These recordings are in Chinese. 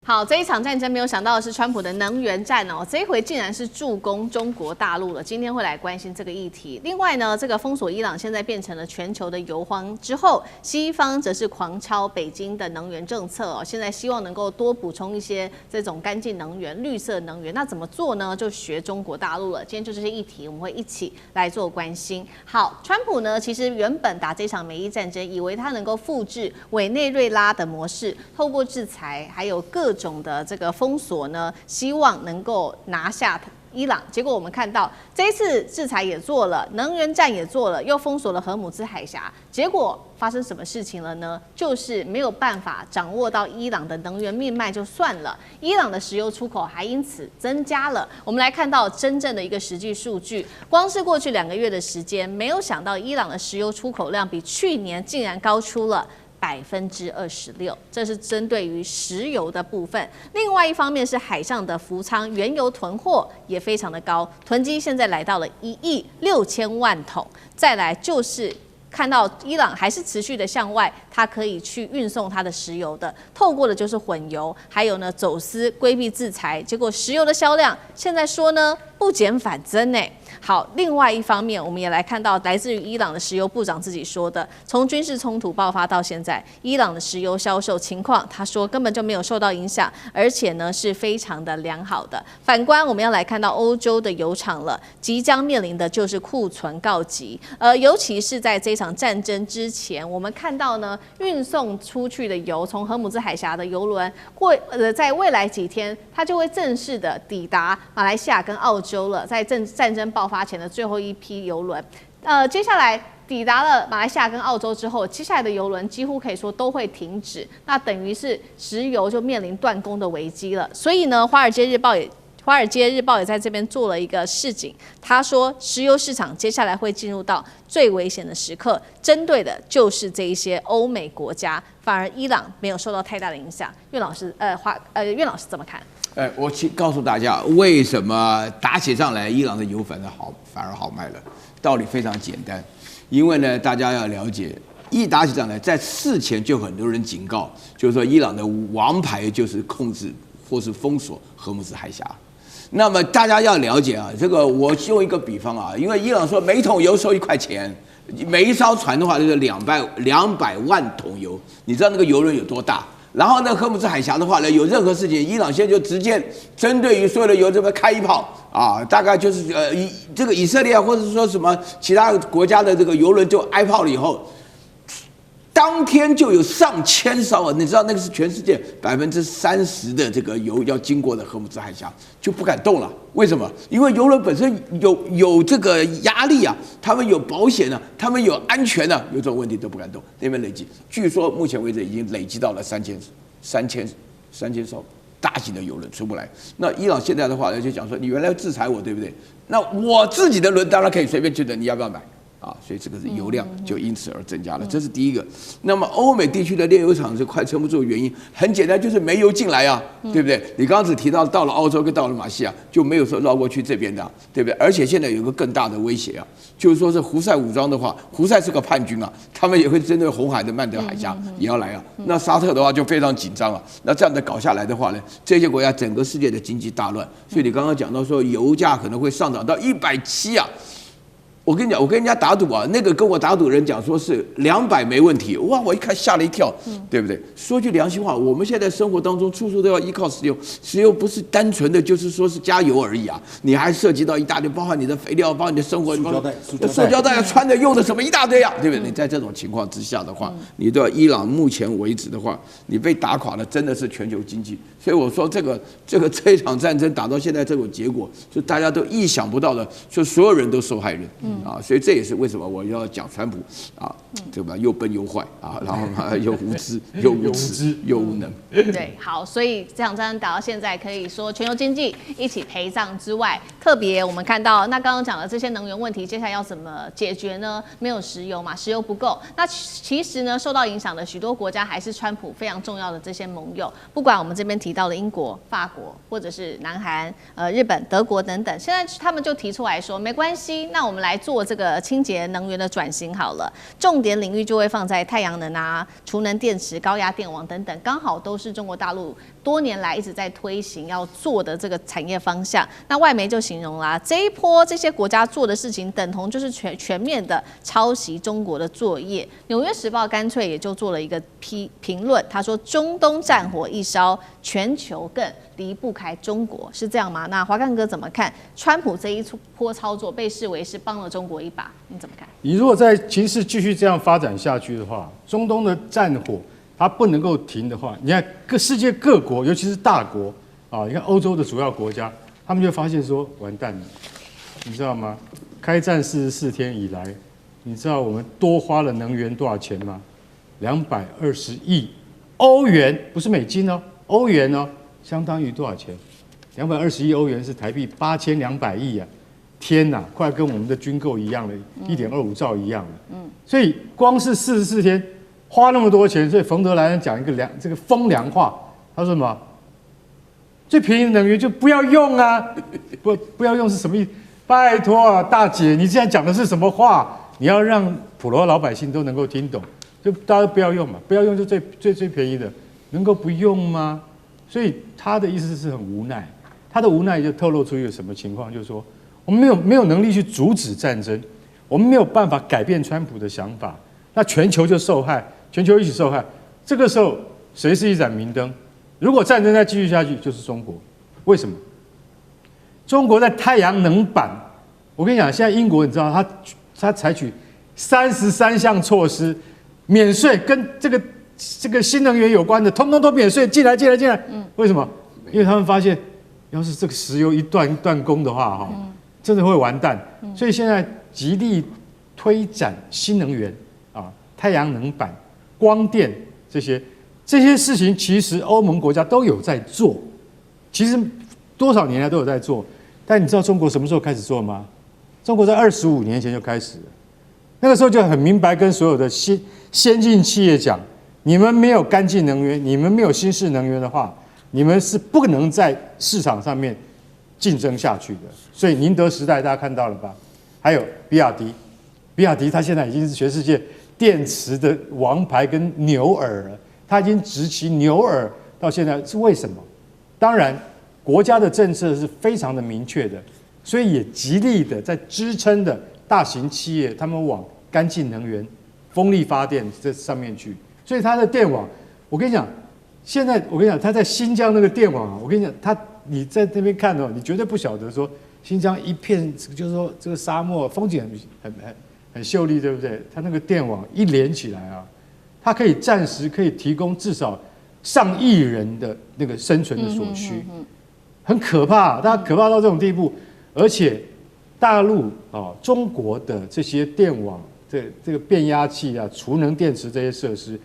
好，這一場戰爭沒有想到的是川普的能源戰哦，這一回竟然是助攻中國大陸了。今天會來關心這個議題。另外呢，這個封鎖伊朗現在變成了全球的油荒之後，西方則是狂抄北京的能源政策哦，現在希望能夠多補充一些這種乾淨能源、綠色能源。那怎麼做呢？就學中國大陸了。今天就這些議題，我們會一起來做關心。好，川普呢，其實原本打這場美伊戰爭，以為他能夠複製委內瑞拉的模式，透過制裁還有各種的這個封鎖呢，希望能夠拿下伊朗。結果我們看到這一次制裁也做了，能源戰也做了，又封鎖了荷姆茲海峽。結果發生什麼事情了呢？就是沒有辦法掌握到伊朗的能源命脈就算了，伊朗的石油出口還因此增加了。我们來看到真正的一個實際數據，光是過去2個月的時間，沒有想到伊朗的石油出口量比去年竟然高出了26%，這是針對於石油的部分。另外一方面是海上的浮艙原油囤貨也非常的高，囤積現在來到了1.6億桶。再來就是看到伊朗還是持續的向外，它可以去運送它的石油的，透過的就是混油，還有呢走私規避制裁，結果石油的銷量現在說呢不減反增呢。好，另外一方面，我們也來看到來自於伊朗的石油部長自己說的，從軍事衝突爆發到現在，伊朗的石油銷售情況，他說根本就沒有受到影響，而且呢是非常的良好的。反觀我們要來看到歐洲的油廠了，即將面臨的就是庫存告急，尤其是在這場戰爭之前，我們看到呢運送出去的油，從荷姆茲海峽的油輪在未來幾天，它就會正式的抵達馬來西亞跟澳洲了，在戰爭爆發前的最後一批油輪，接下來抵達了馬來西亞跟澳洲之後，接下來的油輪幾乎可以說都會停止，那等於是石油就面臨斷供的危機了。所以呢，華爾街日報也在這邊做了一個示警，他說石油市場接下來會進入到最危險的時刻，針對的就是這一些歐美國家，反而伊朗沒有受到太大的影響。苑老師，苑老師怎麼看？我告訴大家，為什麼打起仗來，伊朗的油反而好賣了？道理非常簡單，因為呢，大家要了解，一打起仗來，在事前就很多人警告，就是說伊朗的王牌就是控制或是封鎖荷姆茲海峽。那麼大家要了解啊，这個我用一個比方啊，因為伊朗說每桶油收1塊錢，每一艘船的話就是200萬桶油，你知道那個油輪有多大？然後呢，荷姆茲海峽的話呢，有任何事情，伊朗現在就直接針對於所有的油這邊開一炮啊，大概就是這個以色列或者是說什麼其他國家的這個油輪就挨炮了以後，當天就有上千艘啊，你知道那個是全世界30%的這個油要經過的荷姆茲海峽就不敢動了。為什麼？因為油輪本身有這個壓力啊，他們有保險啊，他們有安全啊，有這種問題都不敢動。那邊累計，據說目前為止已經累積到了3000艘大型的油輪出不來。那伊朗現在的話呢，就講說你原來要制裁我，對不對？那我自己的輪當然可以隨便去的，你要不要買？啊，所以這個是油量就因此而增加了，這是第一個。那麼歐美地區的煉油廠是快撐不住的原因，很簡單，就是沒油進來啊，對不對？你剛剛只提到了澳洲跟到了馬來西亞，就沒有說繞過去這邊的，對不對？而且現在有個更大的威脅啊，就是說是胡塞武裝的話，胡塞是個叛軍啊，他們也會針對紅海的曼德海峽也要來啊。那沙特的話就非常緊張啊。那這樣的搞下來的話呢，這些國家整個世界的經濟大亂。所以你剛剛講到說油價可能會上漲到170啊。我跟你講，我跟人家打賭啊，那個跟我打賭的人講說是200沒問題，哇！我一看嚇了一跳，對不對？說句良心話，我們現在生活當中處處都要依靠石油，石油不是單純的就是說是加油而已啊，你還涉及到一大堆，包含你的肥料，包括你的生活，塑膠袋穿的用的什麼一大堆啊，對不对？你在這種情況之下的話，你對伊朗目前為止的話，你被打垮了，真的是全球經濟。所以我說這一場戰爭打到現在這種結果，就大家都意想不到的，就所有人都受害人。所以這也是為什麼我要講川普啊，對吧？又笨又壞啊，然後又無知又無恥又無能。對，好，所以這場戰爭打到現在，可以說全球經濟一起賠賬之外，特別我們看到，那剛剛講的這些能源問題，接下來要怎麼解決呢？沒有石油嘛，石油不夠。那其實呢，受到影響的許多國家還是川普非常重要的這些盟友，不管我們這邊提到的英國、法國，或者是南韓、日本、德國等等，現在他們就提出來說，沒關係，那我們來做這個清潔能源的轉型好了，重點領域就會放在太陽能啊、儲能電池、高壓電網等等，剛好都是中國大陸多年來一直在推行要做的这個產業方向。那外媒就形容啦，這一波這些國家做的事情，等同就是全面的抄襲中國的作業。紐約時報乾脆也就做了一個評論，他說中東戰火一燒，全球更離不開中國，是這樣嗎？那華淦哥怎麼看？川普這一波操作被視為是幫了中國一把，你怎麼看？你如果在情勢繼續這樣發展下去的話，中東的戰火它不能夠停的話，你看世界各國，尤其是大國啊，你看歐洲的主要国家，他們就發現說完蛋了，你知道嗎？開戰44天以來，你知道我們多花了能源多少錢嗎？220億歐元，不是美金哦，歐元哦，相當於多少錢？220億歐元是台幣8200億啊！天哪，快跟我們的軍購一樣了，1.25兆一樣了。所以光是44天花那麼多錢，所以馮德萊恩講一個這個風涼話，他說什麼？最便宜的能源就不要用啊！不要用是什麼意思？拜託啊，大姐，你現在講的是什麼話？你要讓普羅老百姓都能夠聽懂，就大家不要用嘛，不要用就最便宜的，能夠不用嗎？所以他的意思是很無奈，他的無奈就透露出一個什麼情況，就是說我們沒有能力去阻止戰爭，我們沒有辦法改變川普的想法，那全球就受害，全球一起受害。這個時候誰是一盞明燈？如果戰爭再繼續下去，就是中國。為什麼？中國在太陽能板，我跟你講，現在英國你知道他採取33項措施，免稅，跟這個新能源有關的，通通都免稅，進來。為什麼？因為他們發現，要是這個石油一斷供的話，哈，真的會完蛋。所以現在極力推展新能源啊，太陽能板、光電這些事情，其實歐盟國家都有在做，其實多少年來都有在做。但你知道中國什麼時候開始做嗎？中國在25年前就開始了，那個時候就很明白跟所有的先進企業講，你們沒有乾淨能源，你們沒有新式能源的話，你們是不能在市場上面競爭下去的。所以寧德時代大家看到了吧？還有比亞迪它現在已經是全世界電池的王牌跟牛耳了，它已經直起牛耳到現在，是為什麼？當然，國家的政策是非常的明確的，所以也極力的在支撐的大型企業，他們往乾淨能源、風力發電這上面去。所以它的電網，我跟你講，現在我跟你講，它在新疆那個電網啊，我跟你講，你在那邊看哦，你絕對不曉得說新疆一片就是說這個沙漠風景很秀麗，對不對？它那個電網一連起來啊，它可以暫時可以提供至少上億人的那個生存的所需，很可怕，它可怕到這種地步。而且大陸啊，中國的這些電網、這個變壓器啊、儲能電池這些設施，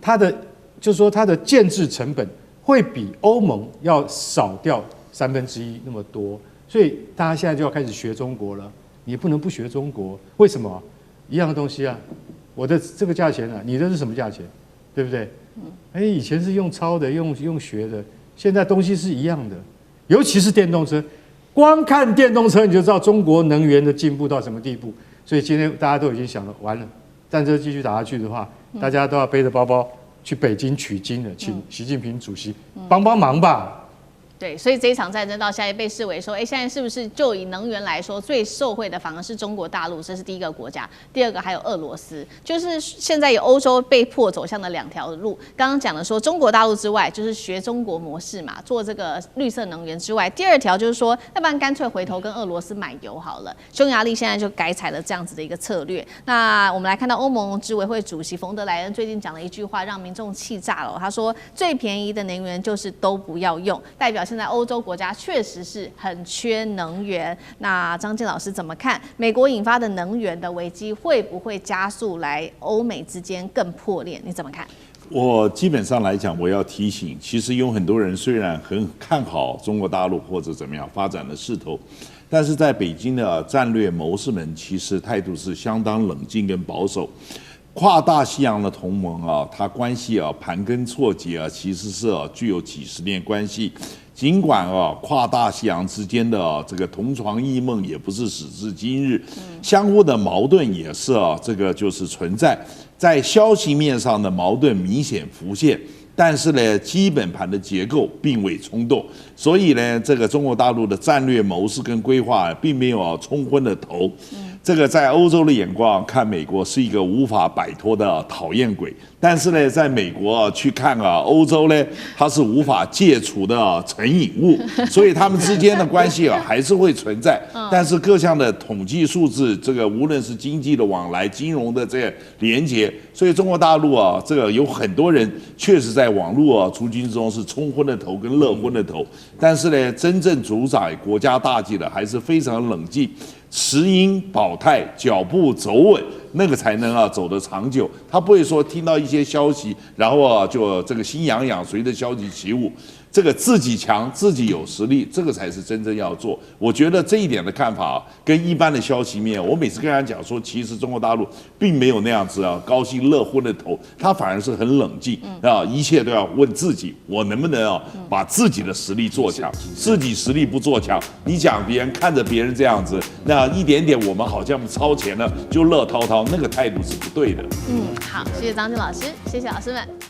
它的就是說它的建制成本會比歐盟要少掉1/3那麼多，所以大家現在就要開始學中國了。你不能不學中國，為什麼？一樣的東西啊，我的這個價錢啊，你的是什麼價錢？對不對？以前是用抄的，用學的，現在東西是一樣的，尤其是電動車。光看電動車你就知道中國能源的進步到什麼地步。所以今天大家都已經想了，完了，戰爭繼續打下去的話，大家都要背着包包去北京取經了，請習近平主席幫忙吧。对，所以這一場戰爭到現在被視為說，現在是不是就以能源來說，最受惠的反而是中國大陸，這是第一個國家。第二個還有俄羅斯，就是現在有歐洲被迫走向的2條路。剛剛講的說中國大陸之外，就是學中國模式嘛，做這個綠色能源之外。第2條就是說，要不然乾脆回頭跟俄羅斯買油好了。匈牙利現在就改採了這樣子的一個策略。那我們來看到歐盟執委會主席馮德萊恩最近講了一句話，讓民眾氣炸了。他說，最便宜的能源就是都不要用，代表現在歐洲國家確實是很缺能源。那張建老師怎麼看？美國引發的能源的危機會不會加速來歐美之間更破裂？你怎麼看？我基本上來講，我要提醒，其實有很多人雖然很看好中國大陸或者怎麼樣發展的勢頭，但是在北京的戰略謀士們其實態度是相當冷靜跟保守。跨大西洋的同盟啊，它關係啊盤根錯節啊，其實是具有幾十年關係。儘管跨大西洋之間的這個同床異夢也不是始至今日，相互的矛盾也是這個就是存在，在消息面上的矛盾明顯浮現，但是呢，基本盤的結構並未衝動，所以呢，這個中國大陸的戰略謀士跟規劃並沒有沖昏了頭。這個在歐洲的眼光看美國是一個無法擺脫的討厭鬼，但是呢，在美國去看歐洲呢，它是無法戒除的成癮物，所以他們之間的關係還是會存在。但是各項的統計數字，這個無論是經濟的往來、金融的這個連結，所以中國大陸這個有很多人確實在網絡諸軍之中是沖昏了頭跟樂昏了頭，但是呢，真正主宰國家大計的還是非常冷靜。持盈保泰，腳步走穩，那個才能走得長久。他不會說聽到一些消息，然後就這個心癢癢，隨着消息起舞。這個自己強，自己有實力，這個才是真正要做。我覺得這一點的看法跟一般的消息面，我每次跟人家講說，其實中國大陸並沒有那樣子高興樂昏的頭，他反而是很冷靜一切都要問自己，我能不能把自己的實力做強，自己實力不做強，你講別人看着別人這樣子，那一點點我們好像超前了就樂滔滔，那個態度是不對的。好，謝謝張軍老師，謝謝老師們。